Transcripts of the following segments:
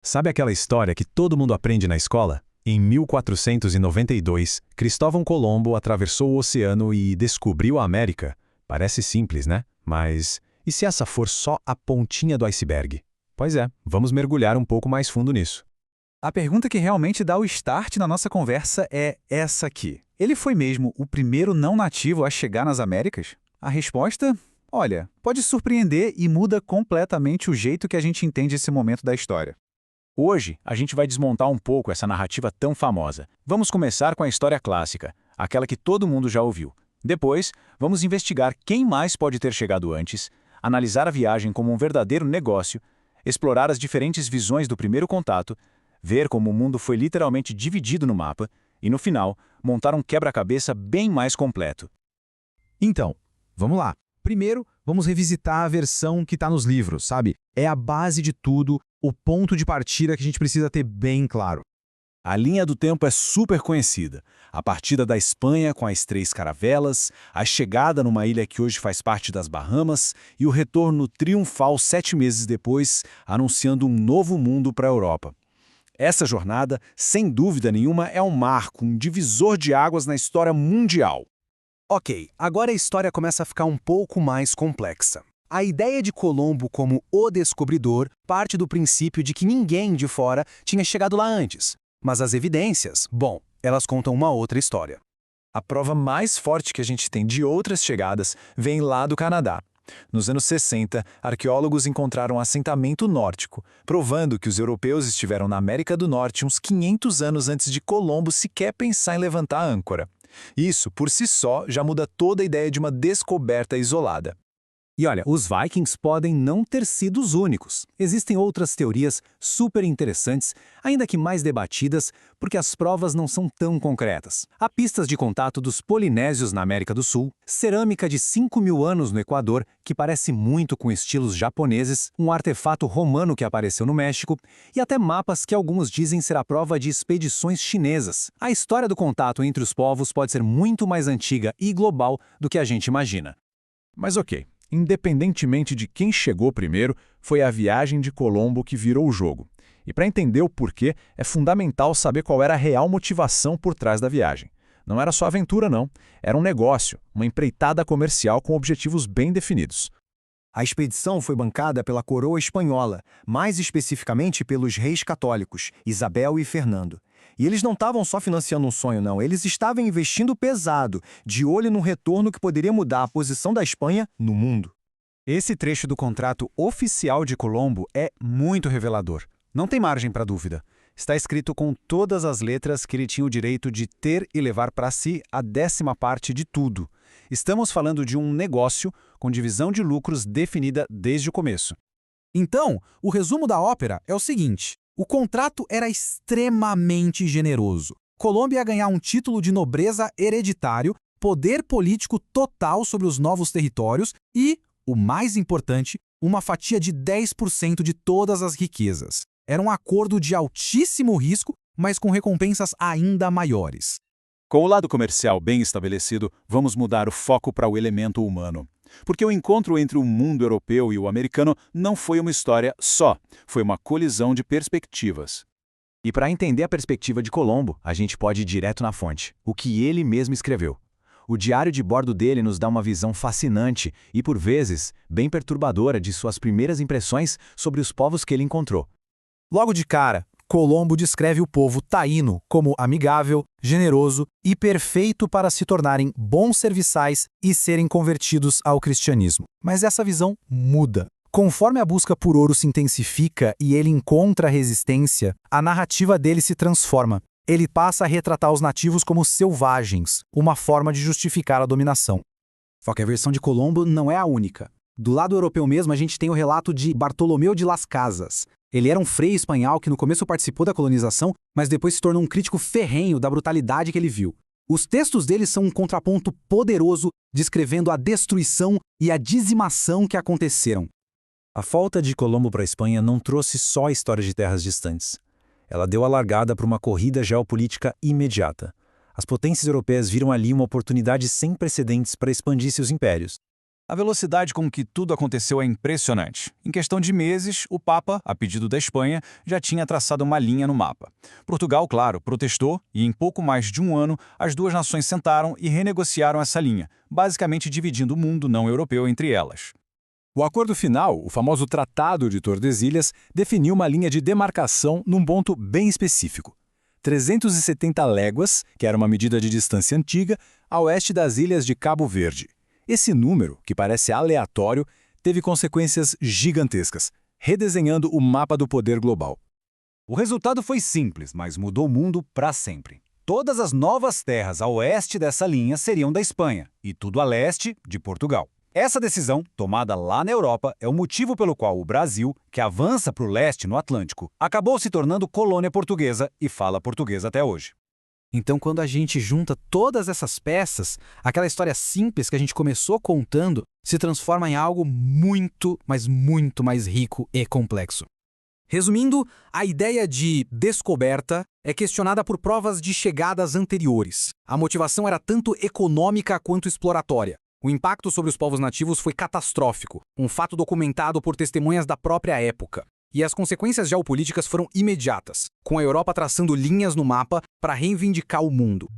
Sabe aquela história que todo mundo aprende na escola? Em 1492, Cristóvão Colombo atravessou o oceano e descobriu a América. Parece simples, né? Mas e se essa for só a pontinha do iceberg? Pois é, vamos mergulhar um pouco mais fundo nisso. A pergunta que realmente dá o start na nossa conversa é essa aqui. Ele foi mesmo o primeiro não nativo a chegar nas Américas? A resposta, olha, pode surpreender e muda completamente o jeito que a gente entende esse momento da história. Hoje, a gente vai desmontar um pouco essa narrativa tão famosa. Vamos começar com a história clássica, aquela que todo mundo já ouviu. Depois, vamos investigar quem mais pode ter chegado antes, analisar a viagem como um verdadeiro negócio, explorar as diferentes visões do primeiro contato, ver como o mundo foi literalmente dividido no mapa e, no final, montar um quebra-cabeça bem mais completo. Então, vamos lá. Primeiro, vamos revisitar a versão que está nos livros, sabe? É a base de tudo, o ponto de partida que a gente precisa ter bem claro. A linha do tempo é super conhecida. A partida da Espanha com as 3 caravelas, a chegada numa ilha que hoje faz parte das Bahamas e o retorno triunfal 7 meses depois, anunciando um novo mundo para a Europa. Essa jornada, sem dúvida nenhuma, é um marco, um divisor de águas na história mundial. Ok, agora a história começa a ficar um pouco mais complexa. A ideia de Colombo como o descobridor parte do princípio de que ninguém de fora tinha chegado lá antes. Mas as evidências, bom, elas contam uma outra história. A prova mais forte que a gente tem de outras chegadas vem lá do Canadá. Nos anos 60, arqueólogos encontraram um assentamento nórdico, provando que os europeus estiveram na América do Norte uns 500 anos antes de Colombo sequer pensar em levantar a âncora. Isso, por si só, já muda toda a ideia de uma descoberta isolada. E olha, os Vikings podem não ter sido os únicos. Existem outras teorias super interessantes, ainda que mais debatidas, porque as provas não são tão concretas. Há pistas de contato dos polinésios na América do Sul, cerâmica de 5.000 anos no Equador, que parece muito com estilos japoneses, um artefato romano que apareceu no México, e até mapas que alguns dizem ser a prova de expedições chinesas. A história do contato entre os povos pode ser muito mais antiga e global do que a gente imagina. Mas ok. Independentemente de quem chegou primeiro, foi a viagem de Colombo que virou o jogo. E para entender o porquê, é fundamental saber qual era a real motivação por trás da viagem. Não era só aventura, não. Era um negócio, uma empreitada comercial com objetivos bem definidos. A expedição foi bancada pela coroa espanhola, mais especificamente pelos reis católicos, Isabel e Fernando. E eles não estavam só financiando um sonho, não. Eles estavam investindo pesado, de olho no retorno que poderia mudar a posição da Espanha no mundo. Esse trecho do contrato oficial de Colombo é muito revelador. Não tem margem para dúvida. Está escrito com todas as letras que ele tinha o direito de ter e levar para si a 10ª parte de tudo. Estamos falando de um negócio com divisão de lucros definida desde o começo. Então, o resumo da ópera é o seguinte: o contrato era extremamente generoso. Colombo ia ganhar um título de nobreza hereditário, poder político total sobre os novos territórios e, o mais importante, uma fatia de 10% de todas as riquezas. Era um acordo de altíssimo risco, mas com recompensas ainda maiores. Com o lado comercial bem estabelecido, vamos mudar o foco para o elemento humano. Porque o encontro entre o mundo europeu e o americano não foi uma história só, foi uma colisão de perspectivas. E para entender a perspectiva de Colombo, a gente pode ir direto na fonte, o que ele mesmo escreveu. O diário de bordo dele nos dá uma visão fascinante e, por vezes, bem perturbadora de suas primeiras impressões sobre os povos que ele encontrou. Logo de cara, Colombo descreve o povo taíno como amigável, generoso e perfeito para se tornarem bons serviçais e serem convertidos ao cristianismo. Mas essa visão muda. Conforme a busca por ouro se intensifica e ele encontra resistência, a narrativa dele se transforma. Ele passa a retratar os nativos como selvagens, uma forma de justificar a dominação. Só que a versão de Colombo não é a única. Do lado europeu mesmo, a gente tem o relato de Bartolomeu de Las Casas. Ele era um frei espanhol que no começo participou da colonização, mas depois se tornou um crítico ferrenho da brutalidade que ele viu. Os textos dele são um contraponto poderoso, descrevendo a destruição e a dizimação que aconteceram. A volta de Colombo para a Espanha não trouxe só a história de terras distantes. Ela deu a largada para uma corrida geopolítica imediata. As potências europeias viram ali uma oportunidade sem precedentes para expandir seus impérios. A velocidade com que tudo aconteceu é impressionante. Em questão de meses, o Papa, a pedido da Espanha, já tinha traçado uma linha no mapa. Portugal, claro, protestou e em pouco mais de um ano, as duas nações sentaram e renegociaram essa linha, basicamente dividindo o mundo não europeu entre elas. O acordo final, o famoso Tratado de Tordesilhas, definiu uma linha de demarcação num ponto bem específico. 370 léguas, que era uma medida de distância antiga, a oeste das ilhas de Cabo Verde. Esse número, que parece aleatório, teve consequências gigantescas, redesenhando o mapa do poder global. O resultado foi simples, mas mudou o mundo para sempre. Todas as novas terras a oeste dessa linha seriam da Espanha e tudo a leste de Portugal. Essa decisão, tomada lá na Europa, é o motivo pelo qual o Brasil, que avança para o leste no Atlântico, acabou se tornando colônia portuguesa e fala português até hoje. Então, quando a gente junta todas essas peças, aquela história simples que a gente começou contando se transforma em algo muito, mas muito mais rico e complexo. Resumindo, a ideia de descoberta é questionada por provas de chegadas anteriores. A motivação era tanto econômica quanto exploratória. O impacto sobre os povos nativos foi catastrófico, um fato documentado por testemunhas da própria época. E as consequências geopolíticas foram imediatas, com a Europa traçando linhas no mapa para reivindicar o mundo.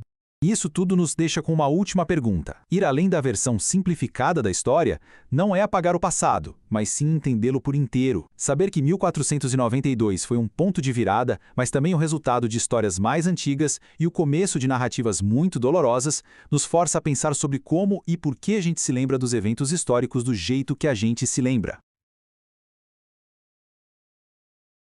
Isso tudo nos deixa com uma última pergunta. Ir além da versão simplificada da história não é apagar o passado, mas sim entendê-lo por inteiro. Saber que 1492 foi um ponto de virada, mas também o resultado de histórias mais antigas e o começo de narrativas muito dolorosas, nos força a pensar sobre como e por que a gente se lembra dos eventos históricos do jeito que a gente se lembra.